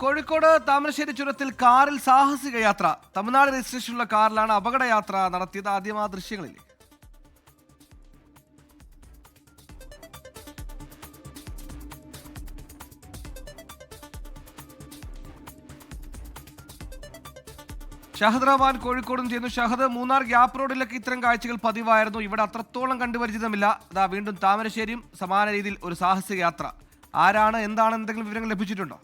കോഴിക്കോട് താമരശ്ശേരി ചുരത്തിൽ കാറിൽ സാഹസിക യാത്ര. തമിഴ്നാട് രജിസ്ട്രേഷനുള്ള കാറിലാണ് അപകടയാത്ര നടത്തിയത്. ആദ്യം ആ ദൃശ്യങ്ങളിലേക്ക്. ഷഹദ് റഹ്മാൻ കോഴിക്കോടും ചെയ്യുന്നു. ഷഹദ്, മൂന്നാർ ഗ്യാപ്പ് റോഡിലൊക്കെ ഇത്തരം കാഴ്ചകൾ പതിവായിരുന്നു. ഇവിടെ അത്രത്തോളം കണ്ടുപരിചിതമില്ല. അതാ വീണ്ടും താമരശ്ശേരിയും സമാന രീതിയിൽ ഒരു സാഹസിക യാത്ര. ആരാണ്, എന്താണ്, എന്തെങ്കിലും വിവരങ്ങൾ ലഭിച്ചിട്ടുണ്ടോ?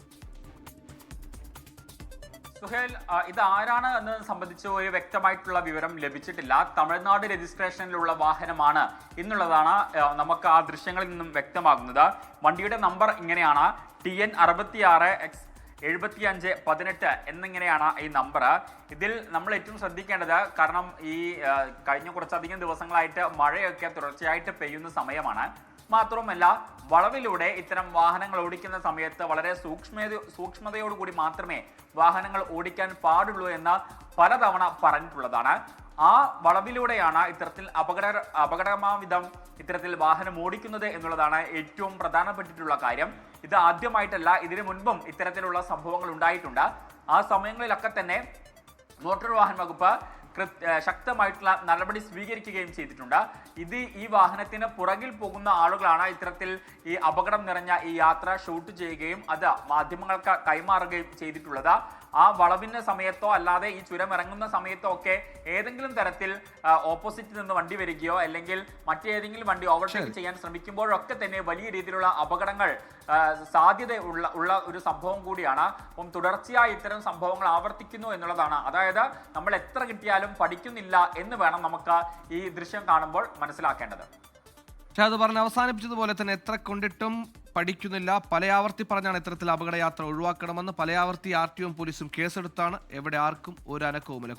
സുഹേൽ, ഇത് ആരാണ് എന്നത് സംബന്ധിച്ച് ഒരു വ്യക്തമായിട്ടുള്ള വിവരം ലഭിച്ചിട്ടില്ല. തമിഴ്നാട് രജിസ്ട്രേഷനിലുള്ള വാഹനമാണ് എന്നുള്ളതാണ് നമുക്ക് ആ ദൃശ്യങ്ങളിൽ നിന്നും വ്യക്തമാകുന്നത്. വണ്ടിയുടെ നമ്പർ ഇങ്ങനെയാണ് TN 66X7518 എന്നിങ്ങനെയാണ് ഈ നമ്പർ. ഇതിൽ നമ്മൾ ഏറ്റവും ശ്രദ്ധിക്കേണ്ടത്, കാരണം ഈ കഴിഞ്ഞ കുറച്ചധികം ദിവസങ്ങളായിട്ട് മഴയൊക്കെ തുടർച്ചയായിട്ട് പെയ്യുന്ന സമയമാണ്. മാത്രമല്ല, വളവിലൂടെ ഇത്തരം വാഹനങ്ങൾ ഓടിക്കുന്ന സമയത്ത് വളരെ സൂക്ഷ്മതയോടുകൂടി മാത്രമേ വാഹനങ്ങൾ ഓടിക്കാൻ പാടുള്ളൂ എന്ന് പലതവണ പറഞ്ഞിട്ടുള്ളതാണ്. ആ വളവിലൂടെയാണ് ഇത്തരത്തിൽ അപകടമാവിധം ഇത്തരത്തിൽ വാഹനം ഓടിക്കുന്നത് എന്നുള്ളതാണ് ഏറ്റവും പ്രധാനപ്പെട്ടിട്ടുള്ള കാര്യം. ഇത് ആദ്യമായിട്ടല്ല, ഇതിനു മുൻപും ഇത്തരത്തിലുള്ള സംഭവങ്ങൾ ഉണ്ടായിട്ടുണ്ട്. ആ സമയങ്ങളിലൊക്കെ തന്നെ മോട്ടോർ വാഹന വകുപ്പ് ശക്തമായിട്ടുള്ള നടപടി സ്വീകരിക്കുകയും ചെയ്തിട്ടുണ്ട്. ഈ വാഹനത്തിന് പുറകിൽ പോകുന്ന ആളുകളാണ് ഇത്തരത്തിൽ ഈ അപകടം നിറഞ്ഞ ഈ യാത്ര ഷൂട്ട് ചെയ്യുകയും അത് മാധ്യമങ്ങൾക്ക് കൈമാറുകയും ചെയ്തിട്ടുള്ളത്. ആ വളവിന്റെ സമയത്തോ അല്ലാതെ ഈ ചുരം ഇറങ്ങുന്ന സമയത്തോ ഒക്കെ ഏതെങ്കിലും തരത്തിൽ ഓപ്പോസിറ്റിൽ നിന്ന് വണ്ടി വരികയോ അല്ലെങ്കിൽ മറ്റേതെങ്കിലും വണ്ടി ഓവർടേക്ക് ചെയ്യാൻ ശ്രമിക്കുമ്പോഴൊക്കെ തന്നെ വലിയ രീതിയിലുള്ള അപകടങ്ങൾ സാധ്യത ഉള്ള ഒരു സംഭവം കൂടിയാണ്. അപ്പം തുടർച്ചയായി ഇത്തരം സംഭവങ്ങൾ ആവർത്തിക്കുന്നു എന്നുള്ളതാണ്. അതായത് നമ്മൾ എത്ര കിട്ടിയാലും പഠിക്കുന്നില്ല എന്ന് വേണം നമുക്ക് ഈ ദൃശ്യം കാണുമ്പോൾ മനസ്സിലാക്കേണ്ടത്. പക്ഷെ അത് പറഞ്ഞ് അവസാനിപ്പിച്ചതുപോലെ തന്നെ എത്ര കൊണ്ടിട്ടും പഠിക്കുന്നില്ല. പലയാവർത്തി പറഞ്ഞാണ് ഇത്തരത്തിൽ അപകടയാത്ര ഒഴിവാക്കണമെന്ന്. പലയാവർത്തി RTO പോലീസും കേസെടുത്താണ്. എവിടെ ആർക്കും ഒരു അനക്കവുമില്ല.